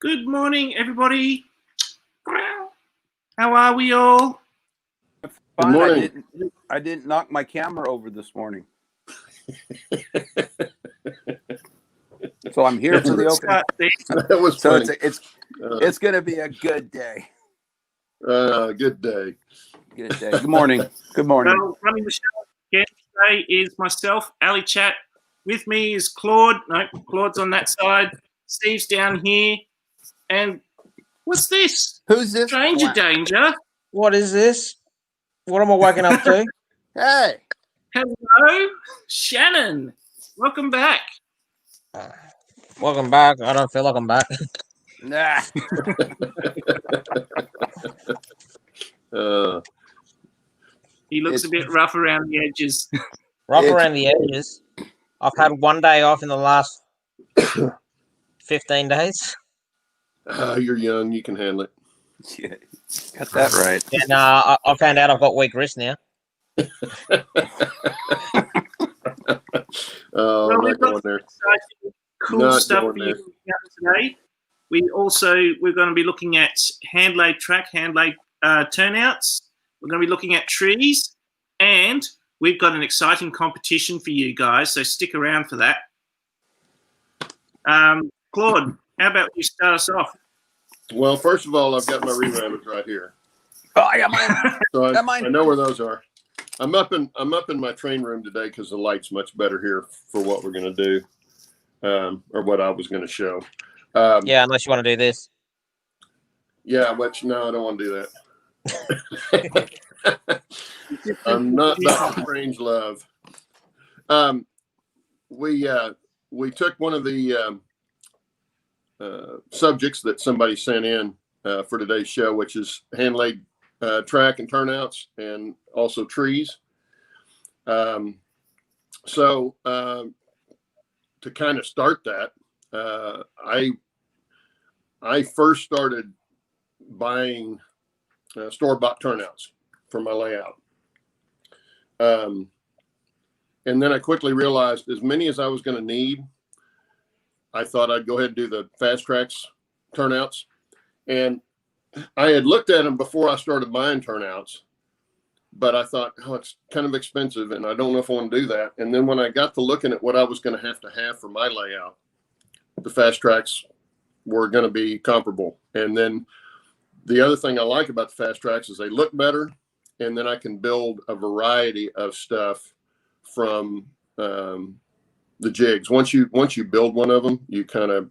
Good morning, everybody. How are we all? Good morning. I didn't knock my camera over this morning. So I'm here for the open. That was so funny. it's going to be a good day. Good day. Good day. Good morning. Good morning. Well, running the show again today is myself, AllyChat. With me is Claude. No, Claude's on that side. Steve's down here. And what's this? Who's this? Stranger danger. What is this? What am I waking up to? Hey. Hello, Shannon. Welcome back. Welcome back. I don't feel like I'm back. Nah. He looks a bit rough around the edges. Rough around the edges. I've had one day off in the last 15 days. You're young. You can handle it. Yeah, got that right. And I found out I've got weak wrists now. Well, not going there. Cool Not stuff going for you there. today. We're going to be looking at hand laid turnouts. We're going to be looking at trees, and we've got an exciting competition for you guys. So stick around for that. Claude, how about you start us off? Well, first of all, I've got my re-rabbits right here. Oh, I got mine. So Got mine. I know where those are. I'm up in my train room today because the light's much better here for what we're going to do, or what I was going to show. Yeah, unless you want to do this. Yeah, but no, I don't want to do that. I'm not that strange love. We took one of the subjects that somebody sent in for today's show, which is hand laid track and turnouts, and also trees. So to kind of start that, I first started buying store-bought turnouts for my layout. And then I quickly realized as many as I was going to need, I thought I'd go ahead and do the fast tracks turnouts. And I had looked at them before I started buying turnouts, but I thought, oh, it's kind of expensive and I don't know if I want to do that. And then when I got to looking at what I was going to have for my layout, the fast tracks were going to be comparable. And then the other thing I like about the fast tracks is they look better, and then I can build a variety of stuff from the jigs. Once you build one of them, you kind of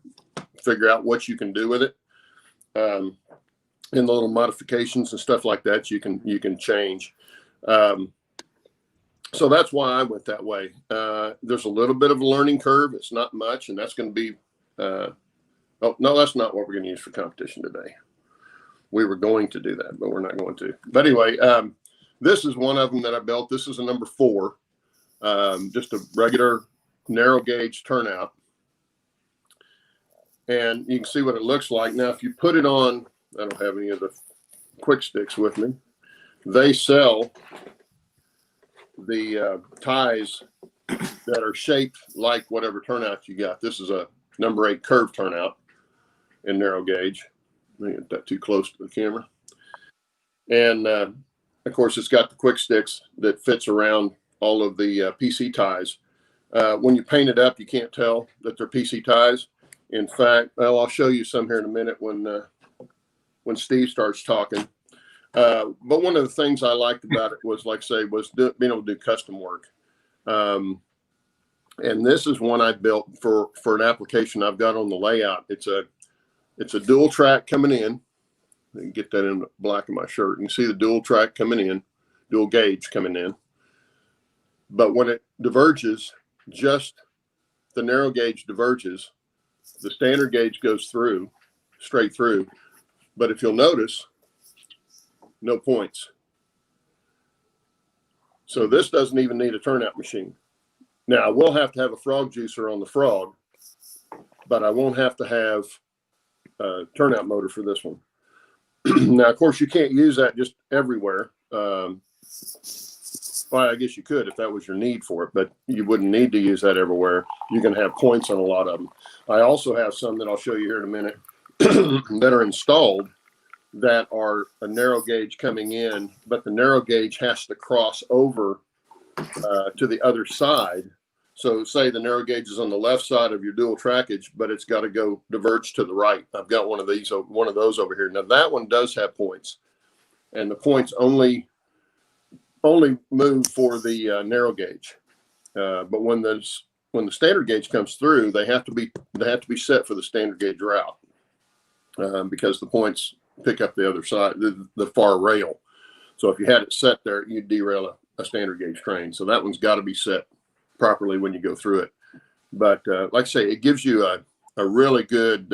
figure out what you can do with it, and the little modifications and stuff like that you can change. So that's why I went that way. There's a little bit of a learning curve. It's not much, and that's going to be. Oh no, that's not what we're going to use for competition today. We were going to do that, but we're not going to. But anyway, this is one of them that I built. This is a number 4, just a regular narrow gauge turnout. And you can see what it looks like. Now, if you put it on, I don't have any of the quick sticks with me. They sell the ties that are shaped like whatever turnout you got. This is a number 8 curved turnout in narrow gauge. Let me get that too close to the camera. And of course, it's got the quick sticks that fits around all of the PC ties. When you paint it up, you can't tell that they're PC ties. In fact, well, I'll show you some here in a minute when Steve starts talking. But one of the things I liked about it was, like I say, was being able to do custom work. And this is one I built for an application I've got on the layout. It's a dual track coming in. I can get that in the black of my shirt. You can see the dual track coming in, dual gauge coming in. But when it diverges, just the narrow gauge diverges. The standard gauge goes through, straight through. But if you'll notice, no points. So this doesn't even need a turnout machine. Now, I will have to have a frog juicer on the frog, but I won't have to have a turnout motor for this one. Now, of course, you can't use that just everywhere. Well, I guess you could if that was your need for it, but you wouldn't need to use that everywhere. You can have points on a lot of them. I also have some that I'll show you here in a minute that are installed that are a narrow gauge coming in, but the narrow gauge has to cross over to the other side. So say the narrow gauge is on the left side of your dual trackage, but it's got to go diverge to the right. I've got one of those over here. Now that one does have points, and the points only move for the narrow gauge. But when the standard gauge comes through, they have to be set for the standard gauge route because the points pick up the other side, the far rail. So if you had it set there, you'd derail a standard gauge train. So that one's got to be set properly when you go through it. But like I say, it gives you a really good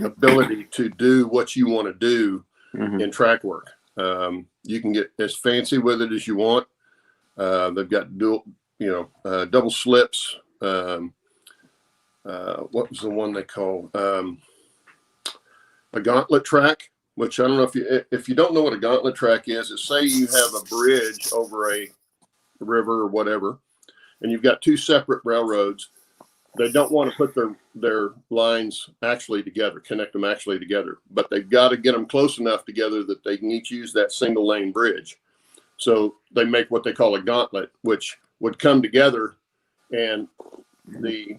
ability to do what you want to do in track work. You can get as fancy with it as you want. They've got double slips. What was the one they call a gauntlet track? Which I don't know if you don't know what a gauntlet track is. It's say you have a bridge over a river or whatever, and you've got two separate railroads. They don't want to put their lines actually together, connect them actually together, but they've got to get them close enough together that they can each use that single lane bridge. So they make what they call a gauntlet, which would come together, and the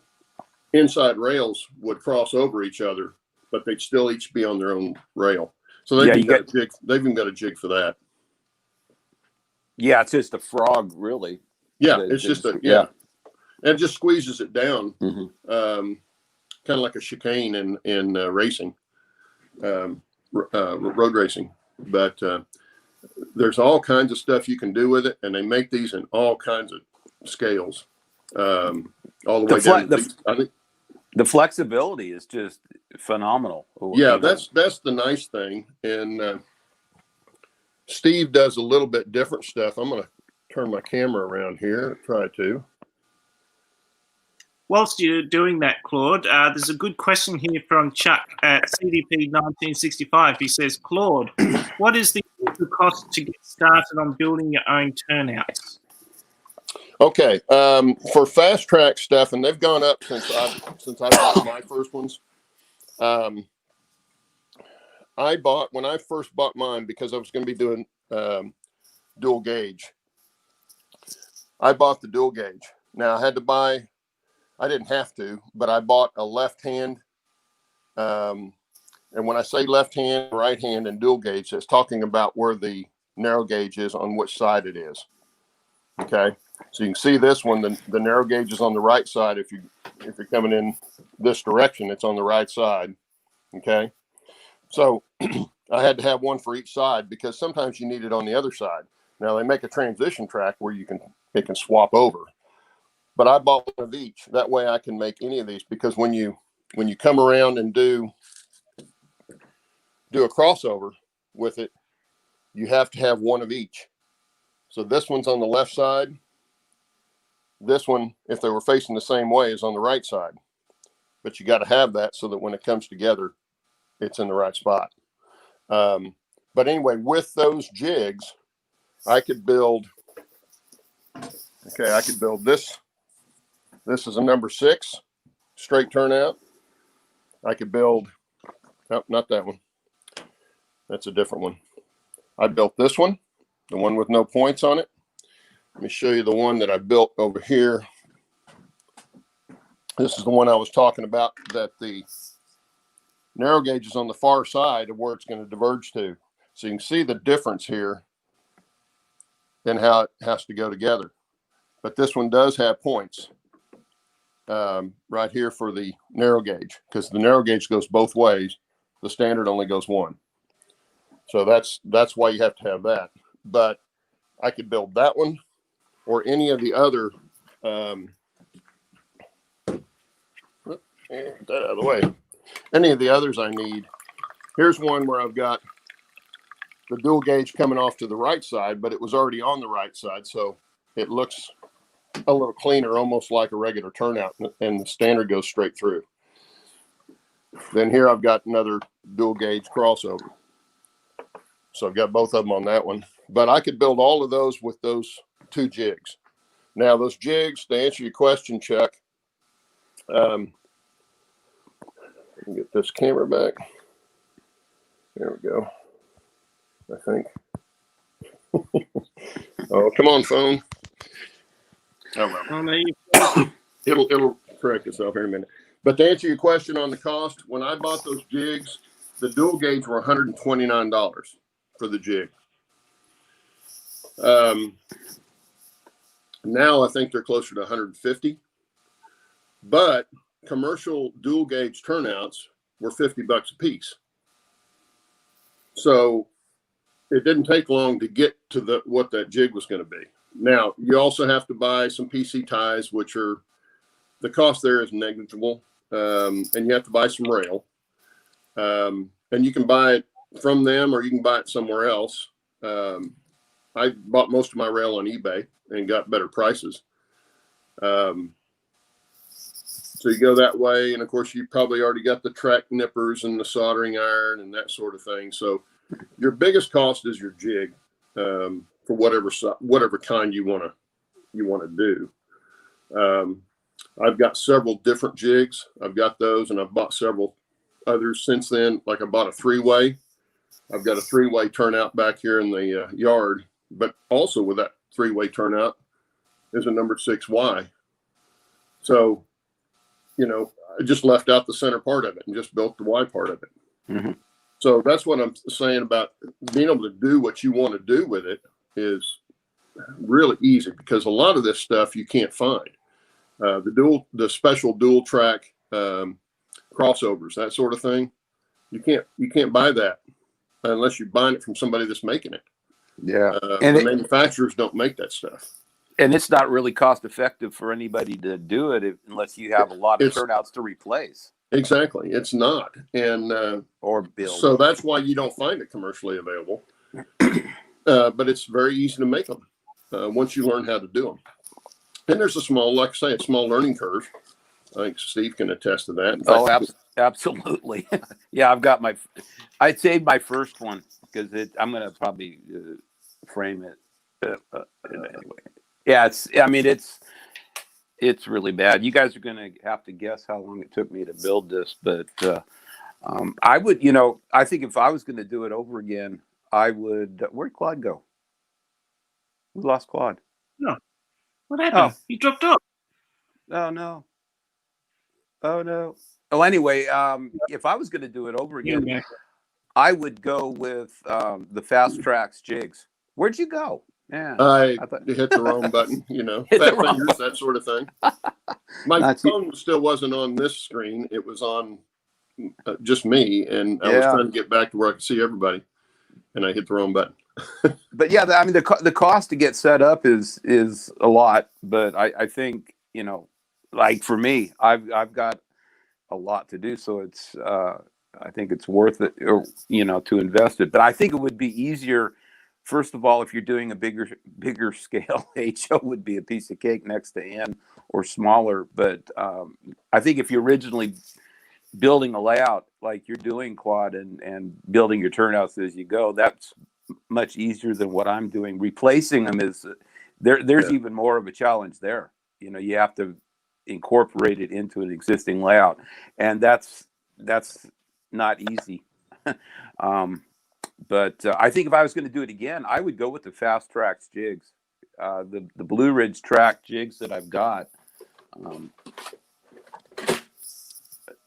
inside rails would cross over each other, but they'd still each be on their own rail. So they've even got a jig for that. Yeah, it's just a frog, really. Yeah, it's just and it just squeezes it down, kind of like a chicane in racing, road racing. But there's all kinds of stuff you can do with it, and they make these in all kinds of scales, all the way down. I think the flexibility is just phenomenal. Yeah, that's the nice thing. And Steve does a little bit different stuff. I'm going to turn my camera around here, try to. Whilst you're doing that, Claude, there's a good question here from Chuck at CDP 1965. He says, Claude, what is the cost to get started on building your own turnouts? Okay, for fast track stuff, and they've gone up since I bought my first ones. When I first bought mine, because I was going to be doing dual gauge. I bought the dual gauge. Now I didn't have to, but I bought a left hand. And when I say left hand, right hand, and dual gauge, it's talking about where the narrow gauge is on which side it is. Okay. So you can see this one, the narrow gauge is on the right side. If you're coming in this direction, it's on the right side. Okay. So I had to have one for each side because sometimes you need it on the other side. Now they make a transition track where it can swap over, but I bought one of each. That way I can make any of these, because when you come around and do a crossover with it, you have to have one of each. So this one's on the left side. This one, if they were facing the same way, is on the right side. But you got to have that so that when it comes together, it's in the right spot. But anyway, with those jigs, I could build this. This is a number 6 straight turnout. I could build, not that one. That's a different one. I built this one, the one with no points on it. Let me show you the one that I built over here. This is the one I was talking about, that the narrow gauge is on the far side of where it's going to diverge to. So you can see the difference here in how it has to go together. But this one does have points right here for the narrow gauge, because the narrow gauge goes both ways. The standard only goes one. So that's why you have to have that. But I could build that one or any of the other, get that out of the way. Any of the others I need. Here's one where I've got the dual gauge coming off to the right side, but it was already on the right side. So it looks a little cleaner, almost like a regular turnout, and the standard goes straight through. Then here I've got another dual gauge crossover. So I've got both of them on that one, but I could build all of those with those 2 jigs. Now those jigs, to answer your question, Chuck, let me get this camera back. There we go. I think. Oh, come on, phone. Oh, well. Oh, no, you- It'll correct itself here in a minute. But to answer your question on the cost, when I bought those jigs, the dual gauge were $129 for the jig. Now I think they're closer to 150. But commercial dual gauge turnouts were $50 a piece. So it didn't take long to get to what that jig was going to be. Now you also have to buy some PC ties, which are the cost there is negligible, and you have to buy some rail, and you can buy it from them or you can buy it somewhere else. I bought most of my rail on eBay and got better prices. So you go that way, and of course you probably already got the track nippers and the soldering iron and that sort of thing. So your biggest cost is your jig, for whatever kind you want to do. I've got several different jigs. I've got those, and I've bought several others since then. Like I bought a 3-way. I've got a 3-way turnout back here in the yard, but also with that 3-way turnout is a number 6Y. So, I just left out the center part of it and just built the Y part of it. Mm-hmm. So that's what I'm saying about being able to do what you want to do with it is really easy, because a lot of this stuff you can't find. The special dual track crossovers, that sort of thing, you can't buy that unless you're buying it from somebody that's making it. Yeah, and the manufacturers don't make that stuff. And it's not really cost effective for anybody to do it unless you have a lot of turnouts to replace. Exactly, it's not, and or build. So that's why you don't find it commercially available. But it's very easy to make them once you learn how to do them. And there's a small learning curve. I think Steve can attest to that. Absolutely. Yeah, I saved my first one because I'm going to probably frame it anyway. Yeah, it's really bad. You guys are going to have to guess how long it took me to build this, but I would, I think if I was going to do it over again, I would. Where'd Claude go? We lost Claude. No. What happened? Oh. He dropped off. Oh no. Oh no. Oh, anyway, if I was going to do it over again, I would go with the Fast Tracks jigs. Where'd you go? Yeah, I hit the wrong button. Fat fingers, that sort of thing. My phone still wasn't on this screen; it was on just me, and I was trying to get back to where I could see everybody, and I hit the wrong button. But yeah, I mean, the cost to get set up is a lot, but I think like for me, I've got a lot to do, so it's I think it's worth it, to invest it. But I think it would be easier. First of all, if you're doing a bigger scale, HO would be a piece of cake next to N, or smaller. But I think if you're originally building a layout like you're doing, Claude, and building your turnouts as you go, that's much easier than what I'm doing. Replacing them is there's even more of a challenge there. You have to incorporate it into an existing layout, and that's not easy. But I think if I was going to do it again, I would go with the Fast Tracks jigs, the Blue Ridge track jigs that I've got.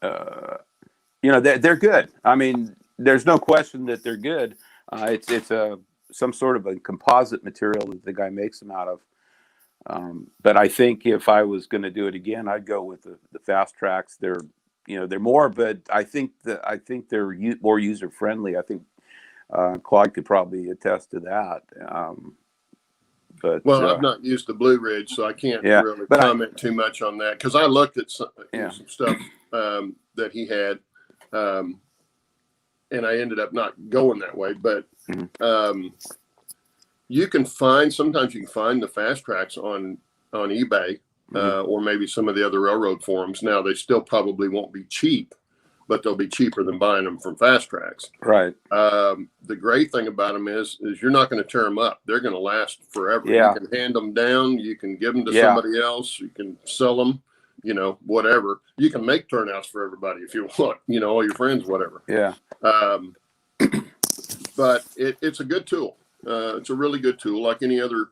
They're good. I mean, there's no question that they're good. It's some sort of a composite material that the guy makes them out of. But I think if I was going to do it again, I'd go with the Fast Tracks. They're more, but I think they're more user friendly. I think Claude could probably attest to that. But I've not used the Blue Ridge, so I can't really comment too much on that, because I looked at some stuff that he had, and I ended up not going that way. But sometimes you can find the Fast Tracks on eBay, or maybe some of the other railroad forums. Now they still probably won't be cheap, but they'll be cheaper than buying them from Fast Tracks. Right. The great thing about them is you're not going to tear them up. They're going to last forever. Yeah. You can hand them down. You can give them to somebody else. You can sell them, whatever. You can make turnouts for everybody if you want, all your friends, whatever. Yeah. but it's a good tool. It's a really good tool, like any other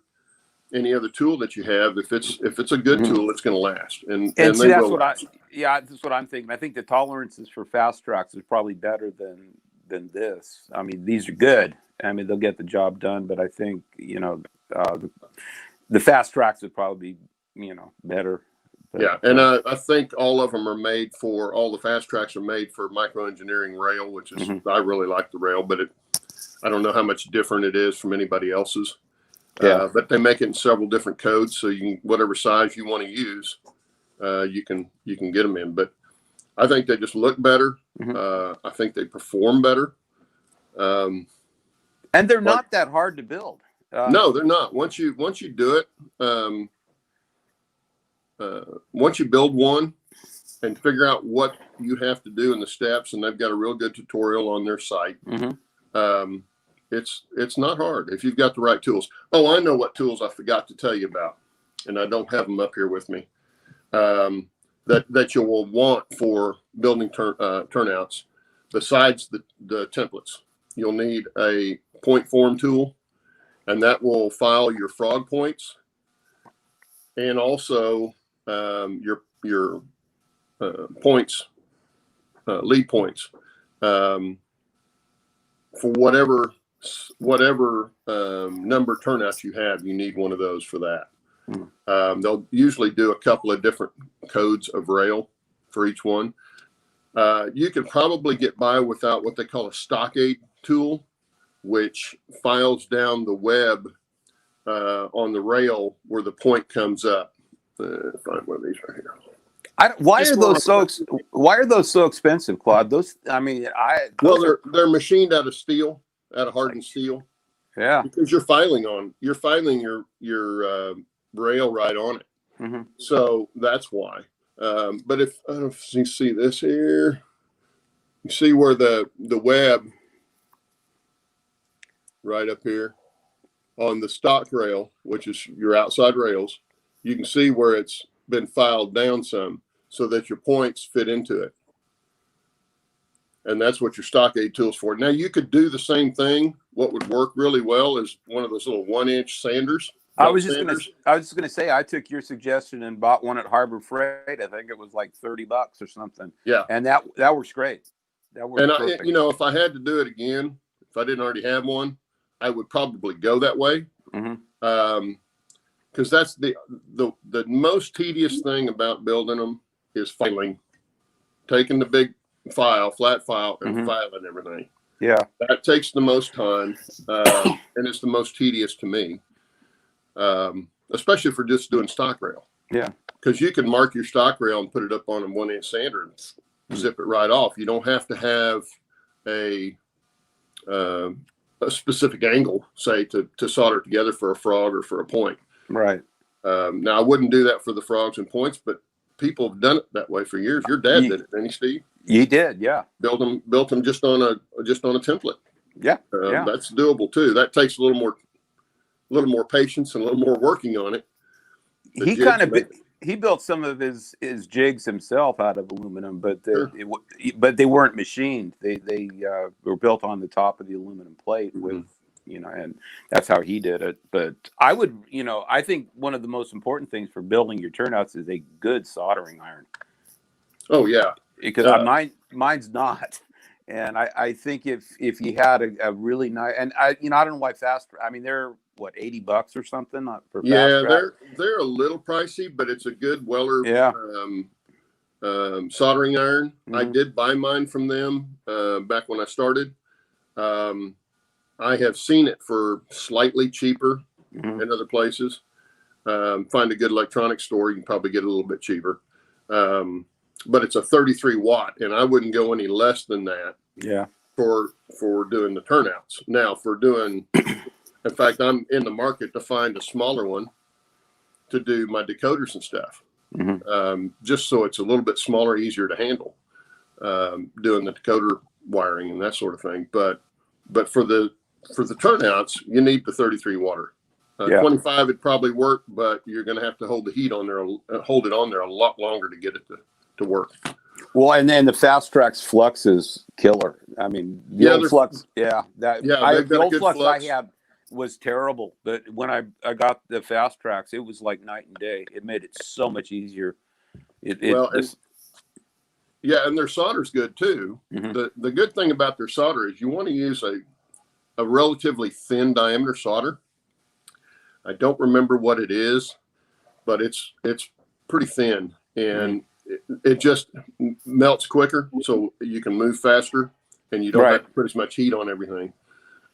tool that you have. If it's a good tool, it's going to last. And see, they that's will what last. that's what I'm thinking. I think the tolerances for fast tracks is probably better than this. I mean, these are good. I mean, they'll get the job done, but I think, the fast tracks would probably be, better. But, Yeah, and I think all of them are made for, all the fast tracks are made for micro-engineering rail, which is, I really like the rail, but I don't know how much different it is from anybody else's. Yeah. But they make it in several different codes, so you can, whatever size you want to use, you can get them in. But I think they just look better. I think they perform better. And they're not that hard to build. No, they're not. Once you do it, once you build one and figure out what you have to do in the steps, and they've got a real good tutorial on their site. It's not hard if you've got the right tools. Oh, I know what tools I forgot to tell you about, and I don't have them up here with me. That you will want for building turnouts, besides the templates. You'll need a point form tool, and that will file your frog points, and also your points, lead points, for whatever number turnouts you have. You need one of those for that. They'll usually do a couple of different codes of rail for each one. You could probably get by without what they call a stockade tool, which files down the web on the rail where the point comes up. Find one of these right here. Why are those so expensive, Claude? They're machined out of steel, out of hardened steel. Yeah, because you're filing your rail right on it. So that's why. But if I don't know if you see this here, you see where the web right up here on the stock rail, which is your outside rails, you can see where it's been filed down some so that your points fit into it. And that's what your stockade tool's for. Now you could do the same thing. What would work really well is one of those little 1-inch sanders. I was just gonna say, I took your suggestion and bought one at Harbor Freight. I think it was like $30 or something. Yeah, and that works great. That works perfect. If I had to do it again, if I didn't already have one, I would probably go that way. Because that's the most tedious thing about building them is filing, taking the big flat file, and filing everything. Yeah, that takes the most time, and it's the most tedious to me. Especially for just doing stock rail. Yeah. Because you can mark your stock rail and put it up on a 1-inch sander and zip it right off. You don't have to have a specific angle, say, to solder together for a frog or for a point. Right. Now I wouldn't do that for the frogs and points, but people have done it that way for years. Your dad did it, didn't he, Steve? You did, yeah. Built them just on a template. Yeah. That's doable too. That takes a little more patience and a little more working on it. He built some of his jigs himself out of aluminum, but they weren't machined. They were built on the top of the aluminum plate with, and that's how he did it. But I think one of the most important things for building your turnouts is a good soldering iron. Oh yeah, because mine's not. And I think if you had a really nice, and I don't know why they're what, $80 or something for fast track? They're a little pricey, but it's a good Weller soldering iron. I did buy mine from them back when I started. I have seen it for slightly cheaper in other places. Find a good electronics store, you can probably get it a little bit cheaper. But it's a 33 watt, and I wouldn't go any less than that. Yeah. For doing the turnouts. Now for doing, in fact, I'm in the market to find a smaller one to do my decoders and stuff. Just so it's a little bit smaller, easier to handle, doing the decoder wiring and that sort of thing. But for the turnouts, you need the 33 water. 25 would probably work, but you're going to have to hold the heat on there, hold it on there a lot longer to get it to work. Well, and then the Fast Track's flux is killer. I mean, the old flux, the old flux I had was terrible. But when I got the Fast Tracks, it was like night and day. It made it so much easier. And their solder's good too. Mm-hmm. The good thing about their solder is you want to use a relatively thin diameter solder. I don't remember what it is, but it's pretty thin, and it just melts quicker, so you can move faster, and you don't have to put as much heat on everything.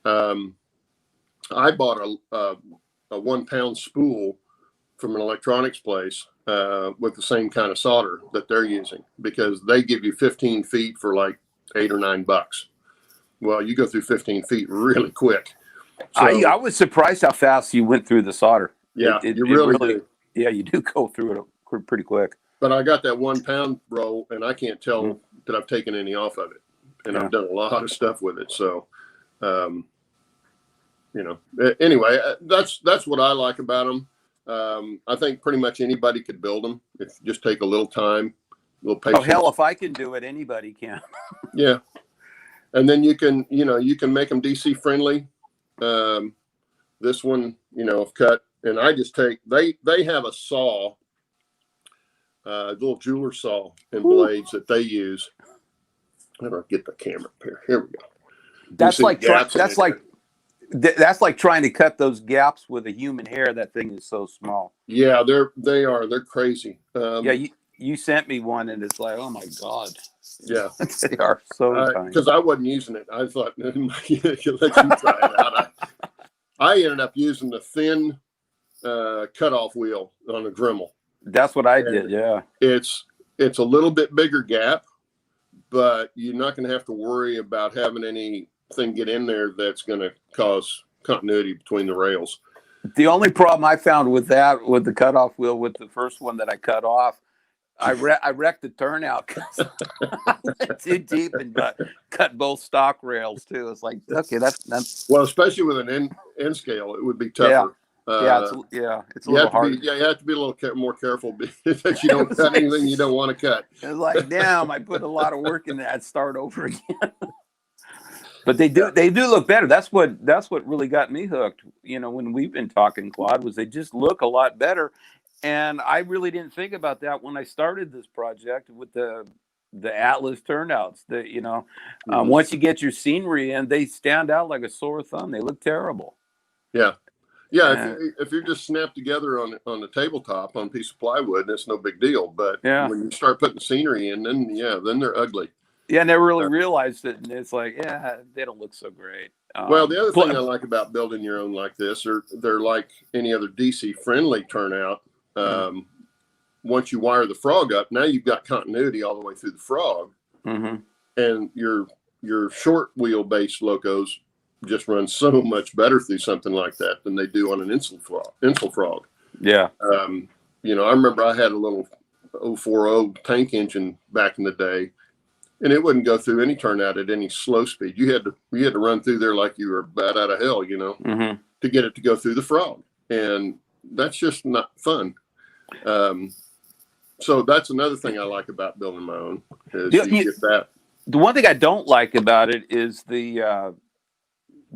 I bought a 1 pound spool from an electronics place with the same kind of solder that they're using, because they give you 15 feet for like $8 or $9. Well, you go through 15 feet really quick. So, I was surprised how fast you went through the solder. Yeah, you really do. Yeah, you do go through it pretty quick. But I got that 1 pound roll, and I can't tell that I've taken any off of it. And I've done a lot of stuff with it. So, anyway, that's what I like about them. I think pretty much anybody could build them if you just take a little time, a little patience. Oh, hell, if I can do it, anybody can. Yeah. And then you can make them DC friendly. This one, cut, and I just take, they have a saw, little jeweler saw and blades that they use. How do I get the camera up here? Here we go. That's like trying to cut those gaps with a human hair. That thing is so small. Yeah, they're crazy. You sent me one, and it's like, oh my God. Yeah, they are so tiny. Because I wasn't using it. I thought, let you try it out. I ended up using the thin cutoff wheel on a Dremel. That's what I did. Yeah, it's a little bit bigger gap, but you're not going to have to worry about having anything get in there that's going to cause continuity between the rails. The only problem I found with the cutoff wheel, with the first one that I cut off, I wrecked the turnout because I went too deep and cut both stock rails too. It's like, okay, that's well, especially with an end scale, it would be tougher. It's a little hard. You have to be a little more careful that you don't cut anything you don't want to cut. It's like, damn, I put a lot of work in that. Start over again. But they do look better. That's what really got me hooked. When we've been talking, Claude, was they just look a lot better. And I really didn't think about that when I started this project with the Atlas turnouts. Once you get your scenery in, they stand out like a sore thumb. They look terrible. Yeah. If you're just snapped together on the tabletop on a piece of plywood, that's no big deal. But when you start putting scenery in, then they're ugly. Yeah, and they really realized it, and it's like, they don't look so great. Well, the other thing I like about building your own like this, they're like any other DC friendly turnout. Once you wire the frog up, now you've got continuity all the way through the frog, and your short wheelbase locos just run so much better through something like that than they do on an insel frog. Yeah. I remember I had a little 040 tank engine back in the day, and it wouldn't go through any turnout at any slow speed. You had to run through there like you were bat out of hell, to get it to go through the frog, and that's just not fun. So that's another thing I like about building my own is you get that. The one thing I don't like about it is the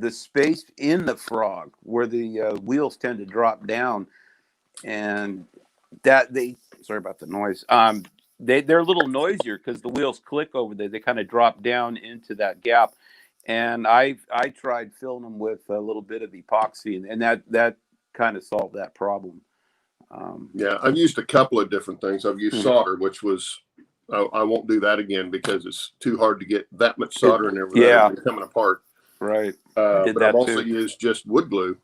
space in the frog where the wheels tend to drop down, and sorry about the noise. They're a little noisier because the wheels click over there. They kind of drop down into that gap, and I tried filling them with a little bit of epoxy, and that kind of solved that problem. I've used a couple of different things. I've used solder, which was I won't do that again because it's too hard to get that much solder in there without it coming apart. Right. But I've also used just wood glue.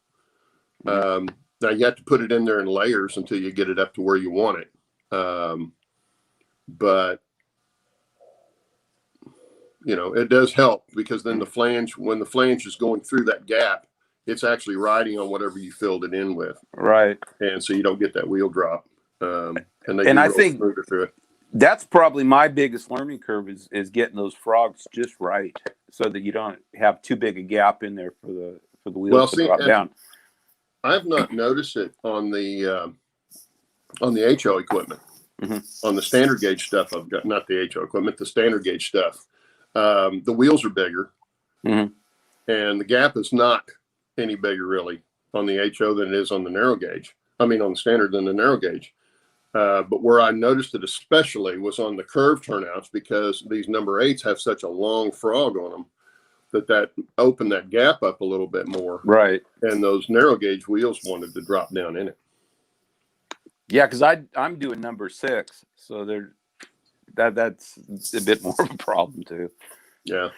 Now you have to put it in there in layers until you get it up to where you want it. But it does help because then when the flange is going through that gap, it's actually riding on whatever you filled it in with. Right. And so you don't get that wheel drop. And I think through it. That's probably my biggest learning curve is getting those frogs just right so that you don't have too big a gap in there for the wheels to drop down. I've not noticed it on the HO equipment. On the standard gauge stuff, I've got not the HO equipment, the standard gauge stuff. The wheels are bigger, and the gap is not any bigger really on the HO than it is on the narrow gauge. I mean, on the standard than the narrow gauge. But where I noticed it especially was on the curve turnouts, because these number 8s have such a long frog on them that opened that gap up a little bit more. Right. And those narrow gauge wheels wanted to drop down in it. Yeah, because I'm doing number 6, so that's a bit more of a problem too. Yeah.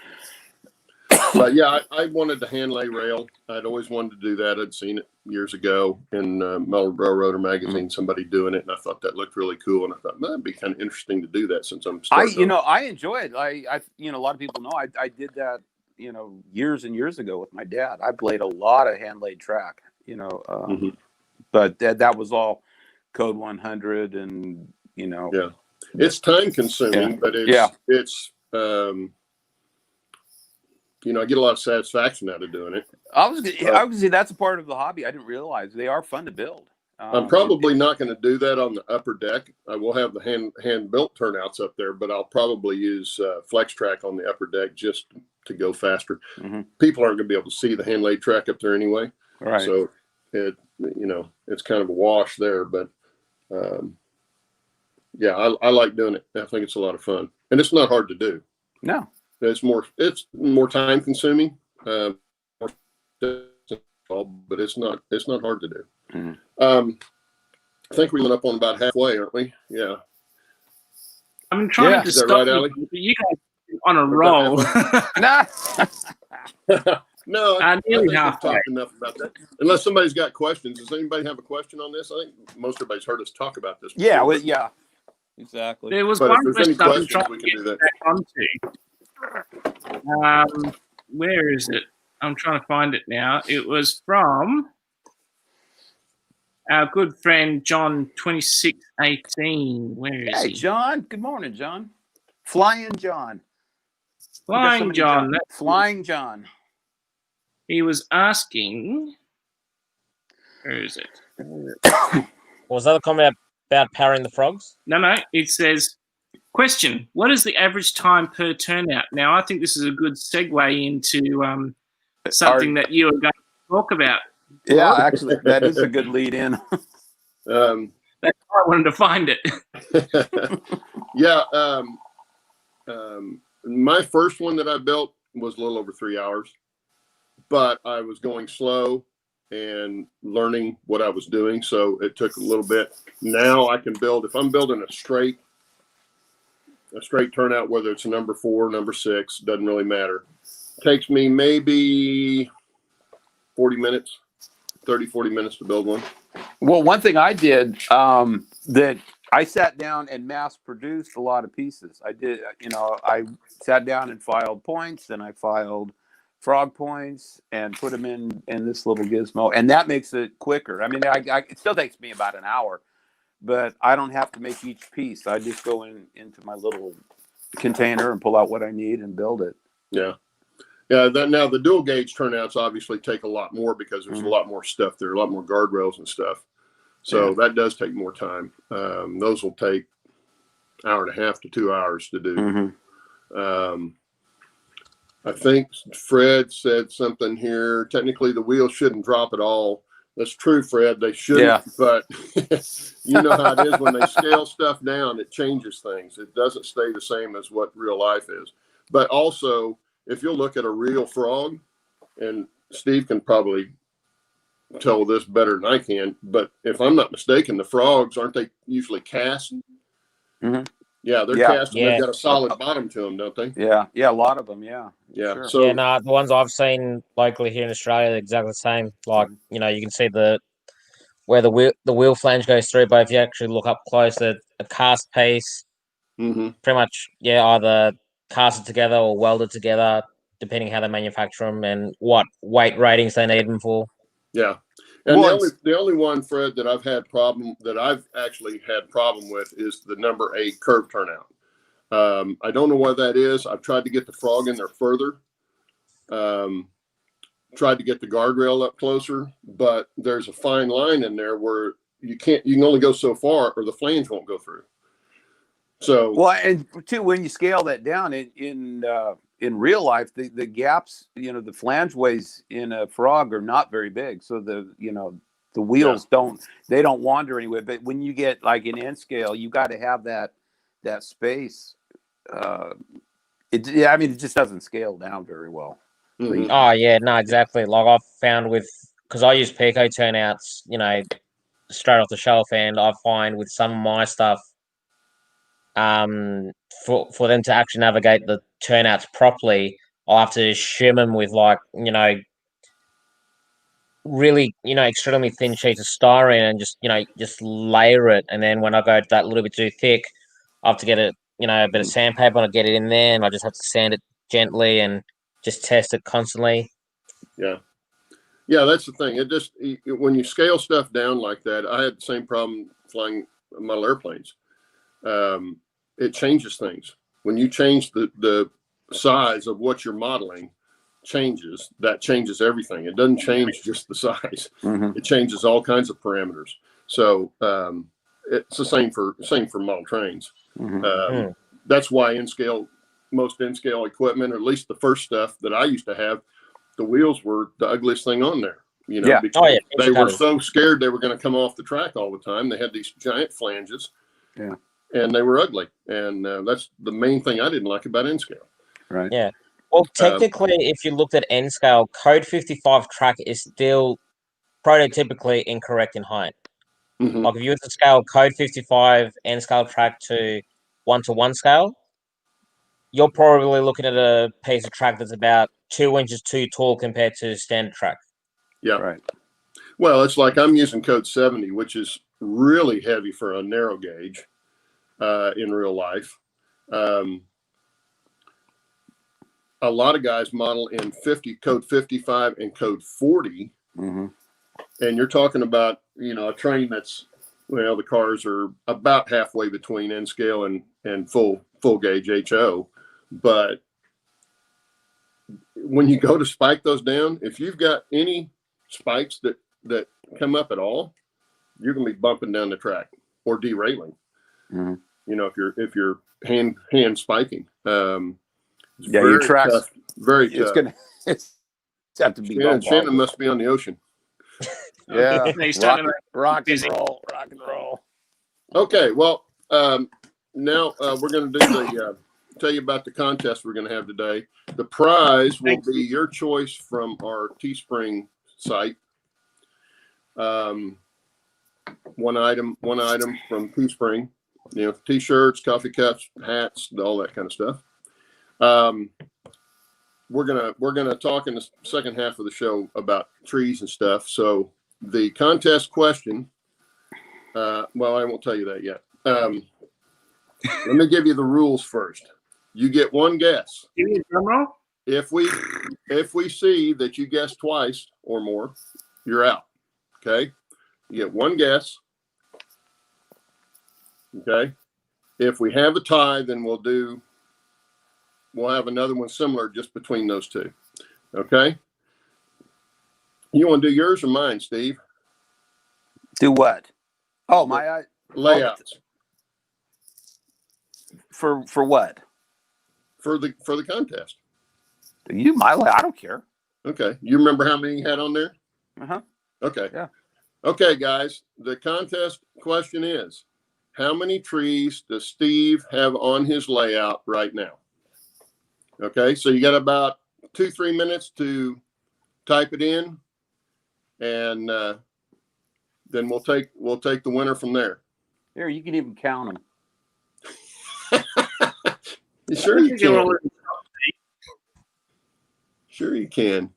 But yeah, I wanted to hand lay rail. I'd always wanted to do that. I'd seen it years ago in Metal Railroader magazine, somebody doing it, and I thought that looked really cool. And I thought, that'd be kind of interesting to do that since I'm starting. I enjoy it. I a lot of people know I did that, years and years ago with my dad. I played a lot of hand laid track, but that was all code 100 and, Yeah. It's time consuming, but it's I get a lot of satisfaction out of doing it. I was gonna say that's a part of the hobby. I didn't realize they are fun to build. I'm probably not going to do that on the upper deck. I will have the hand built turnouts up there, but I'll probably use flex track on the upper deck just to go faster. People aren't going to be able to see the hand laid track up there anyway. Right. So it's kind of a wash there, but I like doing it. I think it's a lot of fun, and it's not hard to do. No. It's more time consuming, but it's not hard to do. I think we went up on about halfway, aren't we? Yeah. I'm trying to stop Ally? you guys are on a roll. No, I think nearly we've halfway. talked enough about that. Unless somebody's got questions. Does anybody have a question on this? I think most everybody's heard us talk about this before. Yeah, yeah, exactly. There was But one if there's any question I'm questions, trying we to can do get that. back onto. Where is it? I'm trying to find it now. It was from our good friend John 2618. Where is Hey, he? John. Good morning, John. Flying John. Flying John. Flying John. He was asking. Where is it? Was that a comment about powering the frogs? No. It says, question, what is the average time per turnout? Now, I think this is a good segue into something that you are going to talk about. Yeah, actually, that is a good lead in. That's why I wanted to find it. Yeah. My first one that I built was a little over 3 hours, but I was going slow and learning what I was doing. So it took a little bit. Now I can build, if I'm building a straight turnout, whether it's a number 4, number 6, doesn't really matter. Takes me maybe 40 minutes, 30, 40 minutes to build one. Well, one thing I did that I sat down and mass produced a lot of pieces. I did, I sat down and filed points, and I filed frog points and put them in this little gizmo, and that makes it quicker. I mean, it still takes me about an hour, but I don't have to make each piece. I just go into my little container and pull out what I need and build it. Yeah. Now the dual gauge turnouts obviously take a lot more because there's a lot more stuff there, a lot more guardrails and stuff. So that does take more time. Those will take an hour and a half to 2 hours to do. I think Fred said something here. Technically, the wheels shouldn't drop at all. That's true, Fred. They shouldn't, but you know how it is when they scale stuff down, it changes things. It doesn't stay the same as what real life is. But also, if you'll look at a real frog, and Steve can probably tell this better than I can, but if I'm not mistaken, the frogs, aren't they usually cast? Yeah, they're cast and they've got a solid bottom to them, don't they? Yeah, a lot of them, yeah. Sure. So the ones I've seen locally here in Australia are exactly the same. Like, you can see where the wheel flange goes through, but if you actually look up close, a cast piece, pretty much, either casted together or welded together, depending how they manufacture them and what weight ratings they need them for. Yeah. And the only one, Fred, that I've actually had problem with is the number 8 curve turnout. I don't know what that is. I've tried to get the frog in there further. Tried to get the guardrail up closer, but there's a fine line in there where you can only go so far or the flange won't go through. So Well, and too, when you scale that down in real life, the gaps, the flangeways in a frog are not very big, so the wheels don't wander anywhere. But when you get like an N scale, you got to have that space. It just doesn't scale down very well. Mhm. Oh yeah, no, exactly. Like I've found because I use Pico turnouts, straight off the shelf, and I find with some of my stuff, for them to actually navigate the turnouts properly, I have to shim them with really, extremely thin sheets of styrene and just layer it. And then when I go that little bit too thick, I have to get a bit of sandpaper and I get it in there, and I just have to sand it gently and just test it constantly. Yeah, that's the thing. When you scale stuff down like that, I had the same problem flying model airplanes. It changes things. When you change the size of what you're modeling, that changes everything. It doesn't change just the size. Mm-hmm. It changes all kinds of parameters. So it's the same for model trains. Mm-hmm. That's why most in scale equipment, or at least the first stuff that I used to have, the wheels were the ugliest thing on there. Because they were so scared they were going to come off the track all the time. They had these giant flanges, and they were ugly. And that's the main thing I didn't like about N scale. Right. Yeah. Well, technically, if you looked at N scale, code 55 track is still prototypically incorrect in height. Mm-hmm. Like if you were to scale code 55 N scale track to 1-to-1 scale, you're probably looking at a piece of track that's about 2 inches too tall compared to standard track. Yeah. Right. Well, it's like I'm using code 70, which is really heavy for a narrow gauge in real life. A lot of guys model in code 55 and code 40. Mm-hmm. And you're talking about, a train that's, the cars are about halfway between N scale and full gauge HO. But when you go to spike those down, if you've got any spikes that come up at all, you're going to be bumping down the track or derailing. Mm-hmm. If you're hand spiking. Your tracks tough, very tough. It's have to be. Shannon must be on the ocean. Yeah, rock and roll. Okay, well, now we're going to do tell you about the contest we're going to have today. The prize will be your choice from our Teespring site. One item from Teespring. T-shirts, coffee cups, hats, all that kind of stuff. We're gonna talk in the second half of the show about trees and stuff. So the contest question, well, I won't tell you that yet. Let me give you the rules first. You get one guess. Give me a drum roll. If we see that you guess twice or more, you're out. Okay. You get one guess. Okay. If we have a tie, then we'll have another one similar just between those two. Okay. You want to do yours or mine, Steve? Do what? Oh, my layouts. For what? For the contest. You my layout. I don't care. Okay. You remember how many you had on there? Uh-huh. Okay. Yeah. Okay, guys. The contest question is, how many trees does Steve have on his layout right now? Okay, so you got about 2-3 minutes to type it in, and then we'll take the winner from there. Here, you can even count them. Sure you can. Sure you can.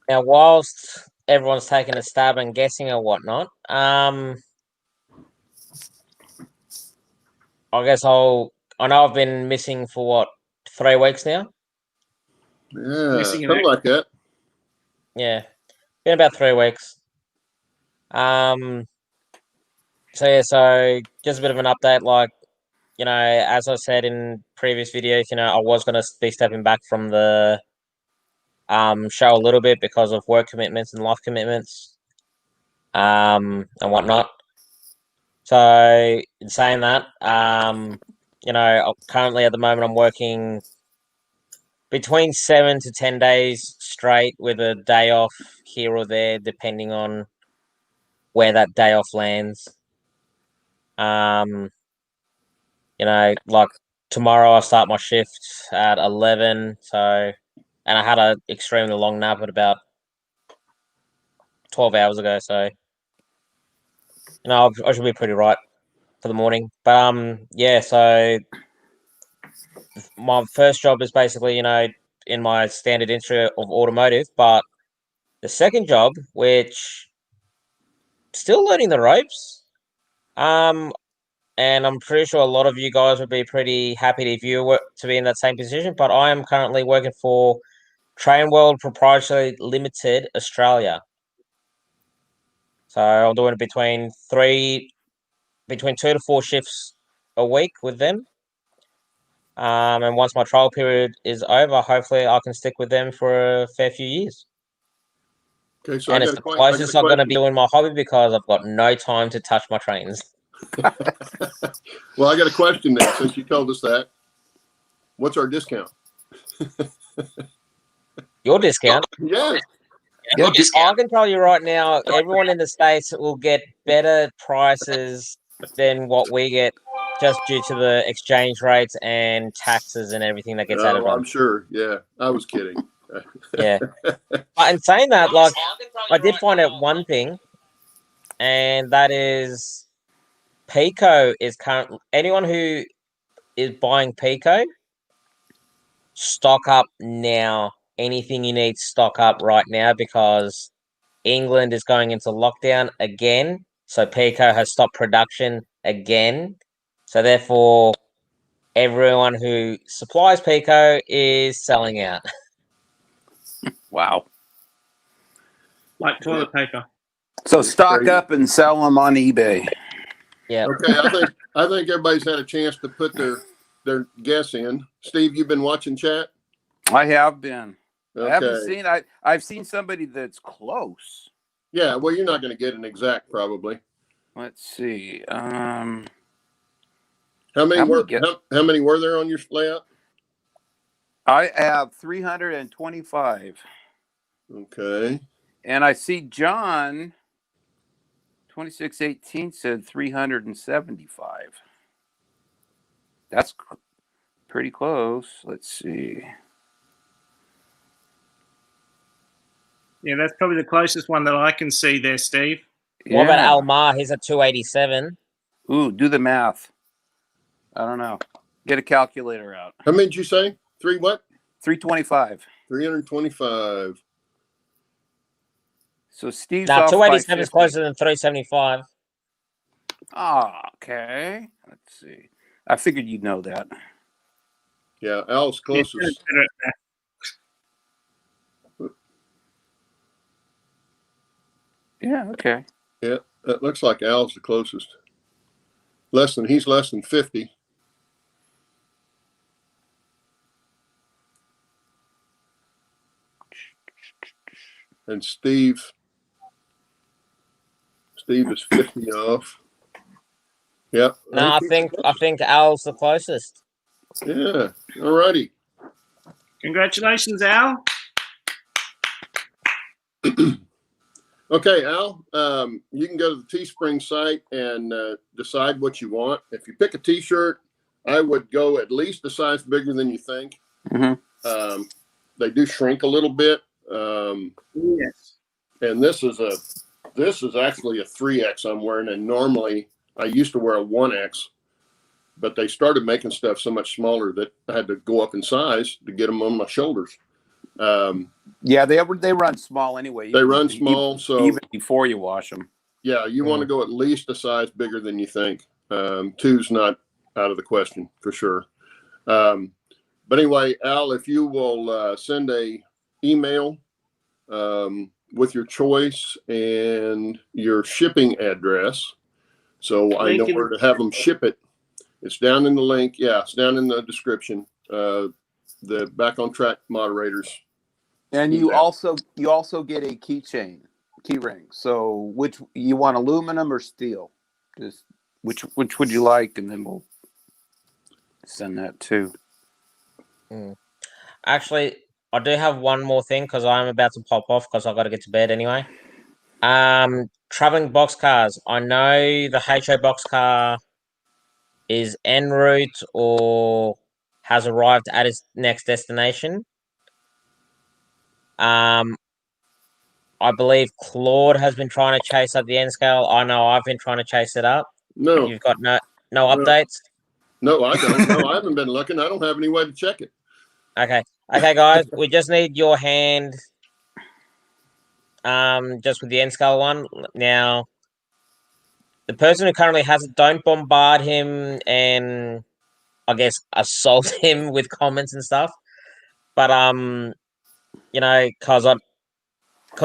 Now, whilst everyone's taking a stab and guessing or whatnot, I guess I know I've been missing for 3 weeks now. Yeah, something like that. Yeah, been about 3 weeks. So just a bit of an update. Like, as I said in previous videos, I was going to be stepping back from the show a little bit because of work commitments and life commitments, and whatnot. So in saying that, currently at the moment I'm working between 7 to 10 days straight with a day off here or there, depending on where that day off lands. Like tomorrow I start my shift at 11. And I had an extremely long nap at about 12 hours ago. So, I should be pretty right for the morning. But so my first job is basically, in my standard industry of automotive, but the second job, which still learning the ropes, and I'm pretty sure a lot of you guys would be pretty happy if you were to be in that same position, but I am currently working for Train World Proprietary Limited Australia. So I'm doing between 2 to 4 shifts a week with them. And once my trial period is over, hopefully I can stick with them for a fair few years. Okay, so And it's the closest I'm going to be doing my hobby because I've got no time to touch my trains. Well, I got a question then, since you told us that. What's our discount? Your discount? Yeah. Your discount. I can tell you right now, everyone in the States will get better prices than what we get just due to the exchange rates and taxes and everything that gets added on. I'm sure. Yeah, I was kidding. Yeah. But in saying that, like, I did find out one thing, and that is Pico is anyone who is buying Pico, stock up now. Anything you need, stock up right now because England is going into lockdown again. So Pico has stopped production again. So therefore, everyone who supplies Pico is selling out. Wow. Like toilet paper. So stock up and sell them on eBay. Yeah. Okay, I think everybody's had a chance to put their guess in. Steve, you've been watching chat? I have been. Okay. I haven't seen. I've seen somebody that's close. Yeah. Well, you're not going to get an exact probably. Let's see. How many were there on your layout? I have 325. Okay. And I see John 2618 said 375. That's pretty close. Let's see. Yeah, that's probably the closest one that I can see there, Steve. What about Almar? He's at 287. Ooh, do the math. I don't know. Get a calculator out. How many did you say? 3 what? 325. 325. So Steve's now off 287 is closer than 375. Oh, okay. Let's see. I figured you'd know that. Yeah, Al's closest. Yeah, okay. Yeah, it looks like Al's the closest. He's less than 50. And Steve is 50 off. Yeah. No, I think Al's the closest. Yeah. All righty. Congratulations, Al. Okay, Al, you can go to the Teespring site and decide what you want. If you pick a T-shirt, I would go at least a size bigger than you think. Mm-hmm. They do shrink a little bit. Yes. And this is actually a 3X I'm wearing, and normally I used to wear a 1X, but they started making stuff so much smaller that I had to go up in size to get them on my shoulders. Yeah, they run small anyway. They run small, so even before you wash them. Yeah, you want to go at least a size bigger than you think. 2's not out of the question for sure. But anyway, Al, if you will send a email with your choice and your shipping address, so I know where to have them ship it. It's down in the link. Yeah, it's down in the description. The Back on Track moderators. And you also get a key ring. So which you want, aluminum or steel? Just Which would you like? And then we'll send that too. Actually, I do have one more thing because I'm about to pop off because I've got to get to bed anyway. Traveling boxcars. I know the HO boxcar is en route or has arrived at its next destination. I believe Claude has been trying to chase up the N scale. I know I've been trying to chase it up. No, You've got no updates? no, I don't. No, I haven't been looking. I don't have any way to check it. Okay, guys, we just need your hand. Just with the N scale one. Now, the person who currently has it, don't bombard him and I guess assault him with comments and stuff. But you know, because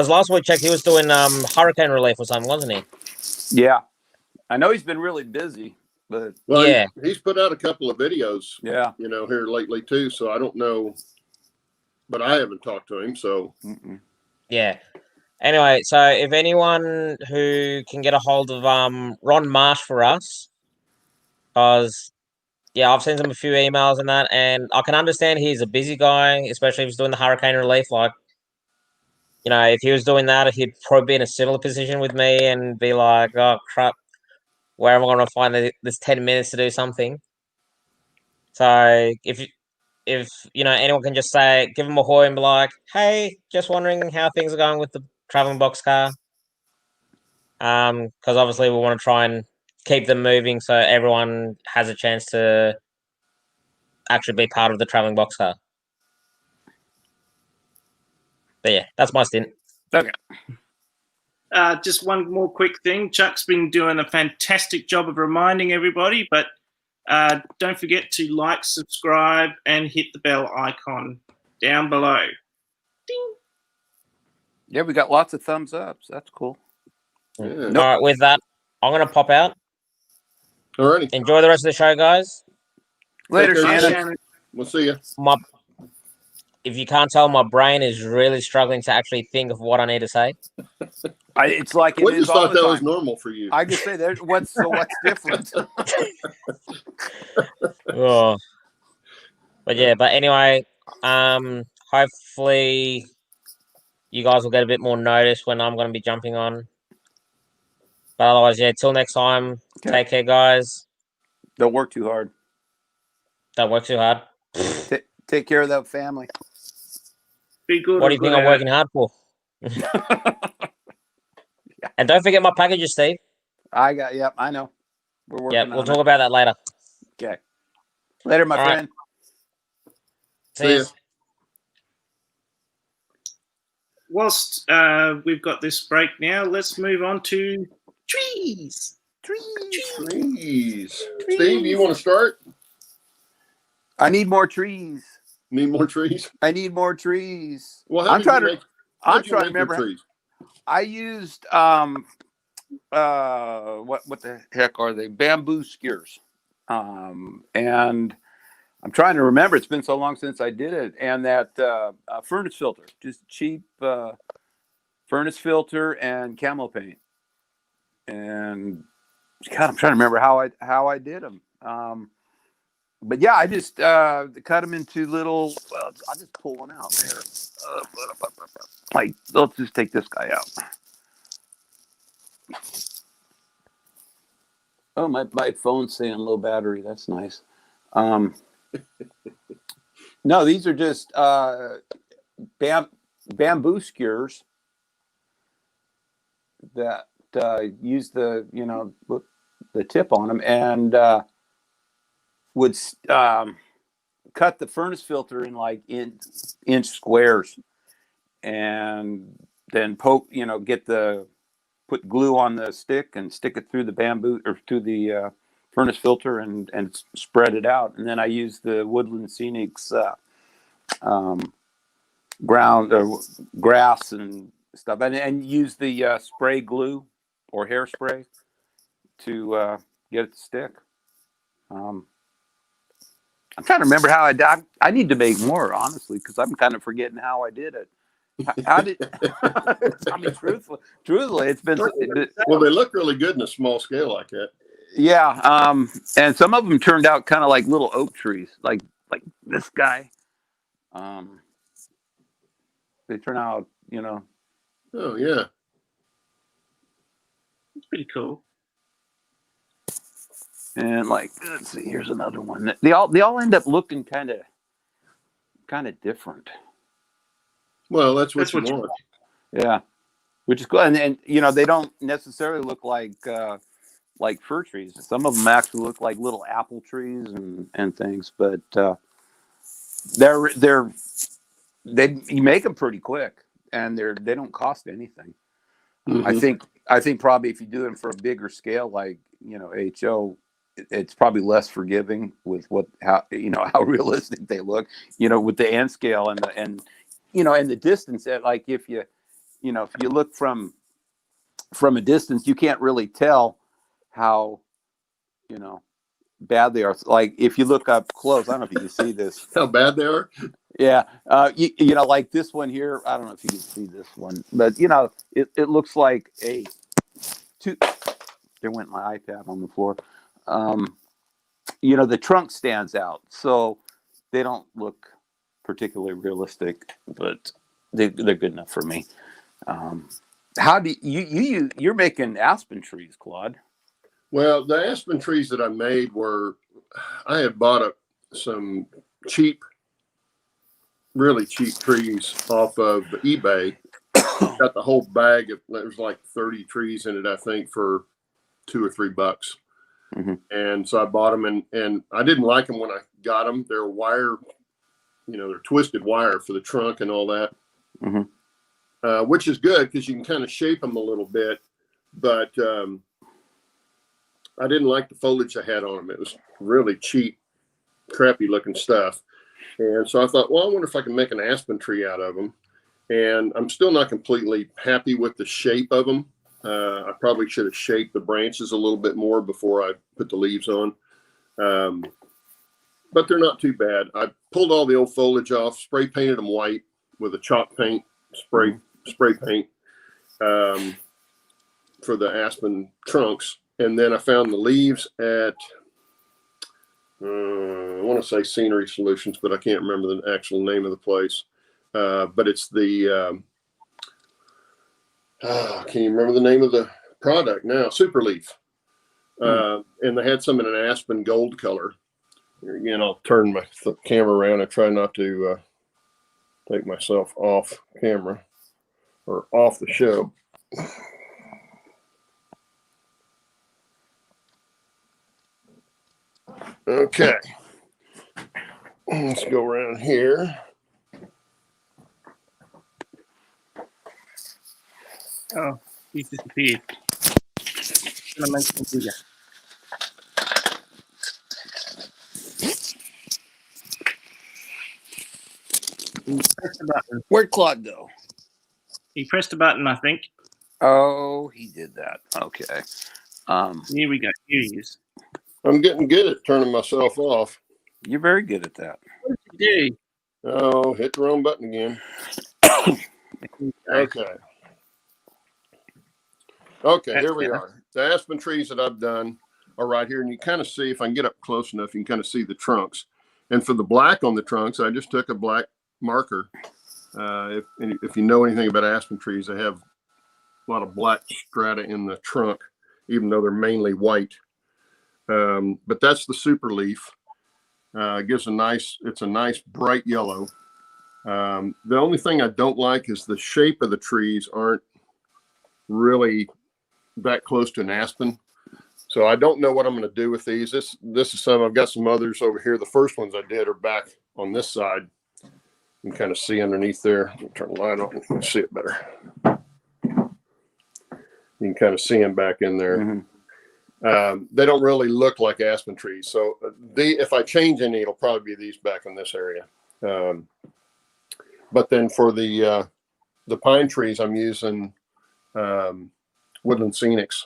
last we checked, he was doing hurricane relief or something, wasn't he? Yeah, I know he's been really busy, but Well, yeah, he's put out a couple of videos. yeah, You know, here lately too. So I don't know, but I haven't talked to him. So yeah. Anyway, so if anyone who can get a hold of Ron Marsh for us, because yeah, I've sent him a few emails and that, and I can understand he's a busy guy, especially if he's doing the hurricane relief. Like, you know, if he was doing that, he'd probably be in a similar position with me and be like, "Oh crap, where am I going to find this 10 minutes to do something?" So if you know anyone can just say, give him a hoy and be like, "Hey, just wondering how things are going with the traveling boxcar." Because obviously we want to try and keep them moving so everyone has a chance to actually be part of the traveling boxcar. But yeah, that's my stint. okay. Just one more quick thing. Chuck's been doing a fantastic job of reminding everybody, but don't forget to like, subscribe, and hit the bell icon down below. Ding. Yeah, we got lots of thumbs ups. That's cool. yeah. All right, with that, I'm going to pop out. Alrighty. Enjoy the rest of the show, guys. Later, Take care, Shannon. Shannon. We'll see you. If you can't tell, my brain is really struggling to actually think of what I need to say. It's like it We is just all thought the that time. was normal for you. I just say that. What's different? Oh. But yeah, but anyway, hopefully you guys will get a bit more notice when I'm going to be jumping on. But otherwise, yeah, till next time, take care, guys. Don't work too hard. Don't work too hard. Take care of that family. Be good. What do you think I'm working hard for? And don't forget my packages, Steve. Yep, I know. We're working We'll on talk it. about that later. Okay. Later, my All right. friend. See ya. Whilst we've got this break now, let's move on to trees. Trees. Steve, you want to start? I need more trees. Need more trees? I need more trees. Well, I'm trying to your remember. trees. I used what the heck are they? Bamboo skewers. And I'm trying to remember. It's been so long since I did it. And that furnace filter, just cheap furnace filter and camo paint. And God, I'm trying to remember how I did them. But yeah, I just cut them into little. Well, I'll just pull one out there. Like, let's just take this guy out. Oh, my phone's saying low battery. That's nice. No, these are just bamboo skewers that use the tip on them and would cut the furnace filter in like inch squares and then put glue on the stick and stick it through the bamboo or through the furnace filter and spread it out. And then I use the Woodland Scenics grass and stuff and use the spray glue or hairspray to get it to stick. I'm trying to remember how I did. I need to make more, honestly, because I'm kind of forgetting how I did it. How did? I mean, truthfully, it's been. Well, they look really good in a small scale like that. Yeah, and some of them turned out kind of like little oak trees, like this guy. They turn out, Oh yeah. It's pretty cool. and like let's see, here's another one. They all end up looking kind of different. Well, that's what That's you what you want. Yeah, which is cool, and they don't necessarily look like fir trees. Some of them actually look like little apple trees and things, but you make them pretty quick, and they don't cost anything. Mhm. I think probably if you do them for a bigger scale, like HO, it's probably less forgiving with how realistic they look, with the end scale and the distance. Like if you look from a distance, you can't really tell how bad they are. Like if you look up close, I don't know if you can see this. How bad they are? Yeah, like this one here. I don't know if you can see this one, but it looks like there went my iPad on the floor. The trunk stands out, so they don't look particularly realistic, but they're good enough for me. How do you're making aspen trees, Claude? Well, the aspen trees that I made I had bought some really cheap trees off of eBay. Got the whole bag there was like 30 trees in it, I think, for $2 or $3. Mm-hmm. And so I bought them, and I didn't like them when I got them. They're wire, they're twisted wire for the trunk and all that, mm-hmm. Which is good because you can kind of shape them a little bit. But I didn't like the foliage I had on them. It was really cheap, crappy looking stuff. And so I thought, well, I wonder if I can make an aspen tree out of them. And I'm still not completely happy with the shape of them. I probably should have shaped the branches a little bit more before I put the leaves on. But they're not too bad. I pulled all the old foliage off, spray painted them white with a chalk paint, spray paint for the aspen trunks. And then I found the leaves at, I want to say Scenery Solutions, but I can't remember the actual name of the place. But it's the, I can't even remember the name of the product now, Super Leaf. And they had some in an aspen gold color. Here again, I'll turn my camera around and try not to take myself off camera or off the show. Okay, let's go around here. Oh, he disappeared. Gonna make them bigger. He pressed the button. Where'd Claude go? He pressed a button, I think. Oh, he did that. Okay. Here we go. Here he is. I'm getting good at turning myself off. You're very good at that. What did you do? Oh, hit the wrong button again. Okay. Okay, here we are. The aspen trees that I've done are right here, and you kind of see, if I can get up close enough, you can kind of see the trunks. And for the black on the trunks, I just took a black marker. If you know anything about aspen trees, they have a lot of black strata in the trunk, even though they're mainly white. But that's the super leaf. It's a nice bright yellow. The only thing I don't like is the shape of the trees aren't really that close to an aspen. So I don't know what I'm going to do with these. This is I've got some others over here. The first ones I did are back on this side. You can kind of see underneath there. I'll turn the light on. You can see it better. You can kind of see them back in there. Mm-hmm. They don't really look like aspen trees. So if I change any, it'll probably be these back in this area. But then for the pine trees, I'm using Woodland Scenics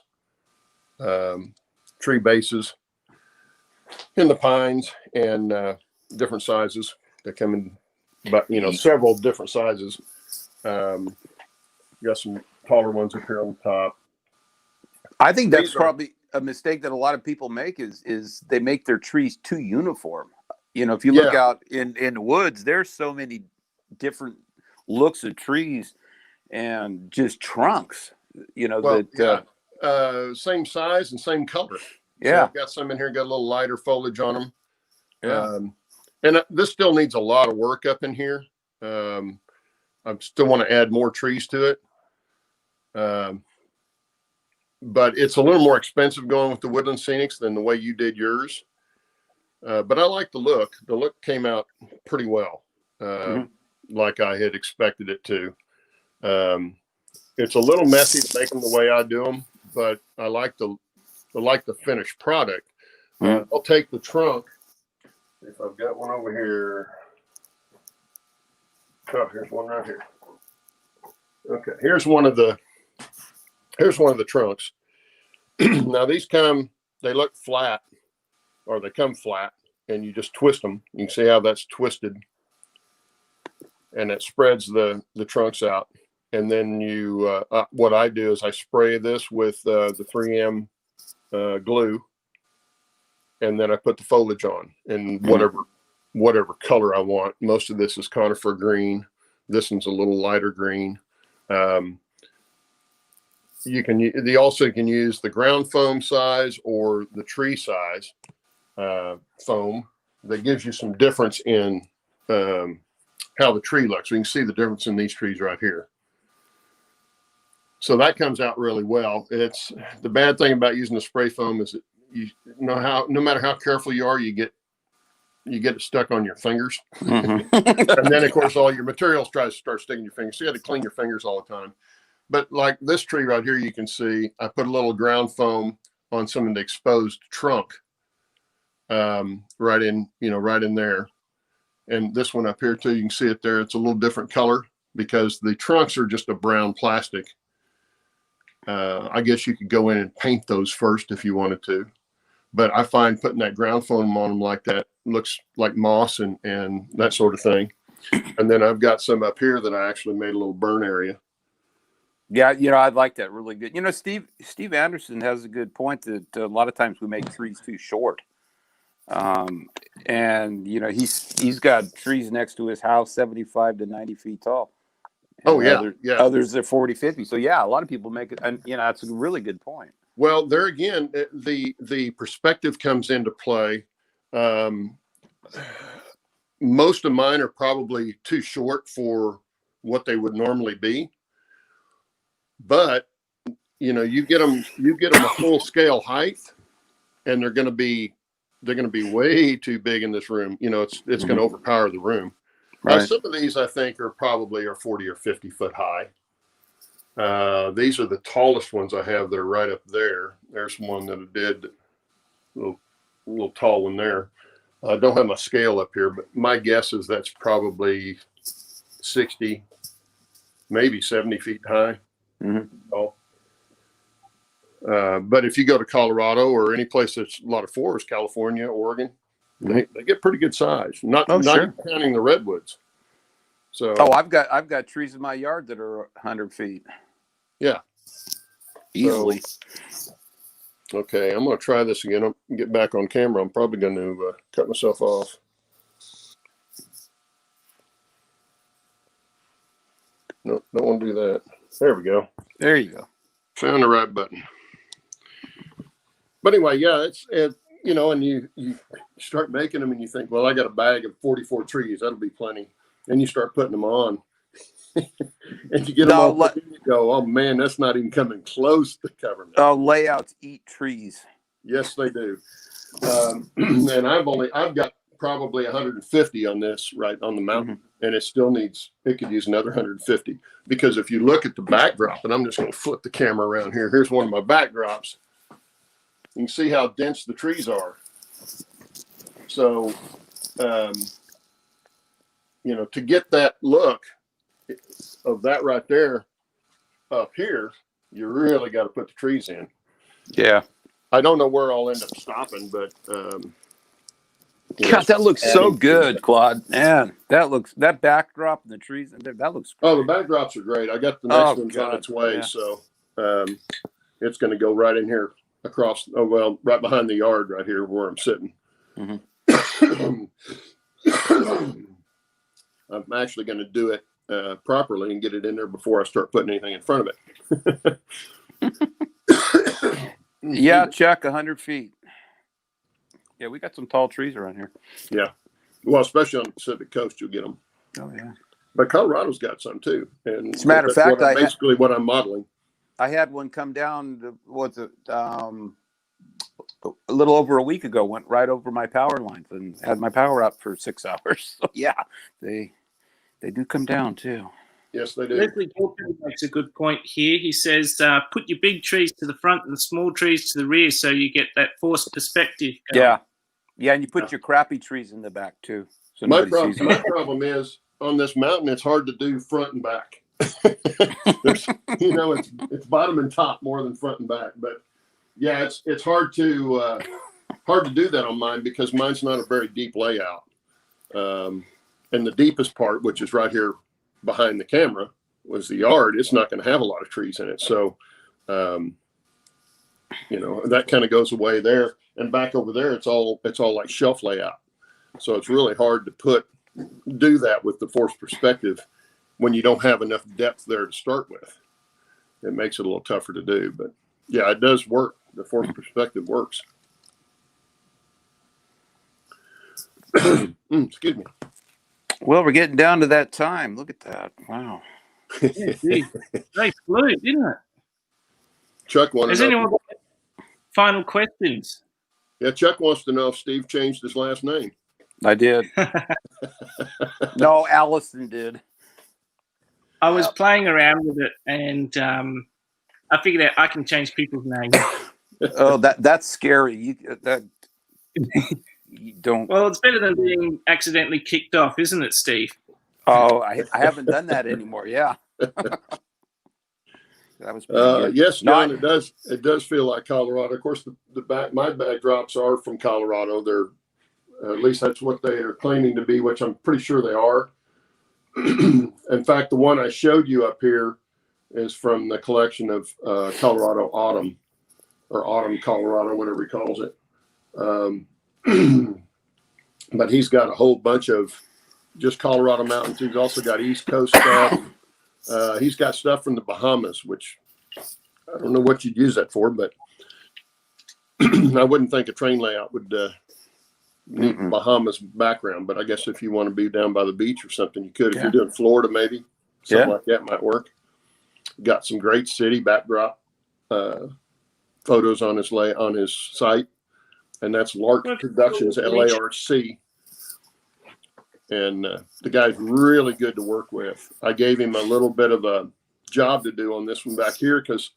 tree bases in the pines and different sizes. They come in, but several different sizes. Got some taller ones up here on the top. I think that's probably a mistake that a lot of people make is they make their trees too uniform. If you look out in the woods, there's so many different looks of trees and just trunks, same size and same color. Yeah. So I've got some in here, got a little lighter foliage on them. Yeah. And this still needs a lot of work up in here. I still want to add more trees to it. But it's a little more expensive going with the Woodland Scenics than the way you did yours. But I like the look. The look came out pretty well, like I had expected it to. It's a little messy to make them the way I do them, but I like the finished product. I'll take the trunk. If I've got one over here. Oh, here's one right here. Okay, here's one of the trunks. Now these they look flat, or they come flat, and you just twist them. You can see how that's twisted, and it spreads the trunks out. And then what I do is I spray this with the 3M glue, and then I put the foliage on in whatever color I want. Most of this is conifer green. This one's a little lighter green. They also can use the ground foam size or the tree size foam. That gives you some difference in how the tree looks. We can see the difference in these trees right here. So that comes out really well. It's the bad thing about using the spray foam is that no matter how careful you are, you get it stuck on your fingers. And then of course all your materials try to start sticking your fingers. So you have to clean your fingers all the time. But like this tree right here, you can see I put a little ground foam on some of the exposed trunk, right in there. And this one up here too, you can see it there. It's a little different color because the trunks are just a brown plastic. I guess you could go in and paint those first if you wanted to. But I find putting that ground foam on them like that looks like moss and that sort of thing. And then I've got some up here that I actually made a little burn area. Yeah, I like that really good. Steve Anderson has a good point that a lot of times we make trees too short. And he's got trees next to his house 75 to 90 feet tall. And others are 40, 50. So yeah, a lot of people make it, and that's a really good point. Well, there again, the perspective comes into play. Most of mine are probably too short for what they would normally be. But you get them a full scale height, and they're going to be way too big in this room. It's going to overpower the room. Right. Some of these I think are 40 or 50 foot high. These are the tallest ones I have. They're right up there. There's one that I did, a little tall one there. I don't have my scale up here, but my guess is that's probably 60, maybe 70 feet high. Tall. But if you go to Colorado or any place that's a lot of forests, California, Oregon, they get pretty good size. Not even counting the redwoods. So I've got trees in my yard that are 100 feet. Yeah, easily. Okay, I'm going to try this again. I'll get back on camera. I'm probably going to cut myself off. No, don't want to do that. There we go. There you go. Found the right button. But anyway, yeah, and you start making them and you think, well, I got a bag of 44 trees. That'll be plenty. And you start putting them on. And you get them all and you go, oh man, that's not even coming close to covering it. Oh, layouts eat trees. Yes, they do. And I've got probably 150 on this right on the mountain, and it could use another 150. Because if you look at the backdrop, and I'm just going to flip the camera around here. Here's one of my backdrops. You can see how dense the trees are. So, to get that look of that right there up here, you really got to put the trees in. Yeah. I don't know where I'll end up stopping, but God, that looks so good, Claude. Man, that backdrop and the trees, that looks great. Oh, the backdrops are great. I got the next one's on its way, so it's going to go right in here across, right behind the yard right here where I'm sitting. Mm-hmm. I'm actually going to do it properly and get it in there before I start putting anything in front of it. Yeah, Chuck, 100 feet. Yeah, we got some tall trees around here. Yeah. Well, especially on the Pacific Coast, you'll get them. Oh, yeah. But Colorado's got some too. And As a matter of fact, basically what I'm modeling. I had one come down, a little over a week ago, went right over my power lines and had my power up for 6 hours. So, yeah, they do come down too. Yes, they do. Leslie Gilpin makes a good point here. He says, put your big trees to the front and the small trees to the rear so you get that forced perspective going. Yeah. Yeah, and you put your crappy trees in the back too. So My problem is on this mountain, it's hard to do front and back. It's bottom and top more than front and back. But yeah, it's hard to do that on mine because mine's not a very deep layout. And the deepest part, which is right here behind the camera, was the yard. It's not going to have a lot of trees in it. So, that kind of goes away there. And back over there, it's all like shelf layout. So it's really hard to do that with the forced perspective when you don't have enough depth there to start with. It makes it a little tougher to do, but yeah, it does work. The forced perspective works. Excuse me. Well, we're getting down to that time. Look at that. Wow. Yeah, nice blue, didn't it? Chuck wanted Has anyone got final questions? Yeah, Chuck wants to know if Steve changed his last name. I did. No, Allison did. I was playing around with it, and I figured out I can change people's names. Oh, that's scary. You don't. Well, it's better than being accidentally kicked off, isn't it, Steve? Oh, I haven't done that anymore. Yeah. That was yes, John. It does feel like Colorado. Of course, my backdrops are from Colorado. They're at least that's what they are claiming to be, which I'm pretty sure they are. In fact, the one I showed you up here is from the collection of Colorado Autumn, or Autumn Colorado, whatever he calls it. But he's got a whole bunch of just Colorado mountains. He's also got East Coast stuff. He's got stuff from the Bahamas, which I don't know what you'd use that for, but I wouldn't think a train layout would need Bahamas background. But I guess if you want to be down by the beach or something, you could. If you're doing Florida, maybe something like that might work. Got some great city backdrop photos on his site, and that's Lark Productions, LARC. And the guy's really good to work with. I gave him a little bit of a job to do on this one back here because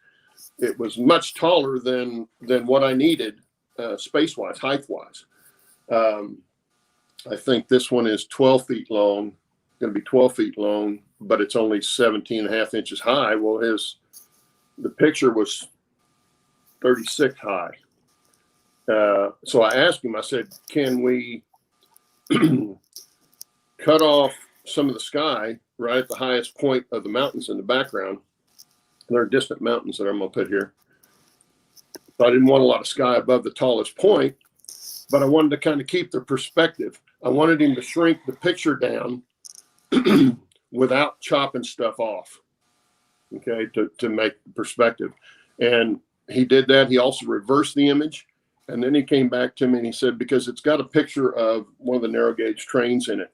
it was much taller than what I needed space-wise, height-wise. I think this one is 12 feet long, going to be 12 feet long, but it's only 17 and a half inches high. Well, the picture was 36 high. So I asked him, I said, can we cut off some of the sky right at the highest point of the mountains in the background? There are distant mountains that I'm going to put here. So I didn't want a lot of sky above the tallest point, but I wanted to kind of keep the perspective. I wanted him to shrink the picture down without chopping stuff off, okay, to make perspective. And he did that. He also reversed the image. And then he came back to me and he said, because it's got a picture of one of the narrow gauge trains in it.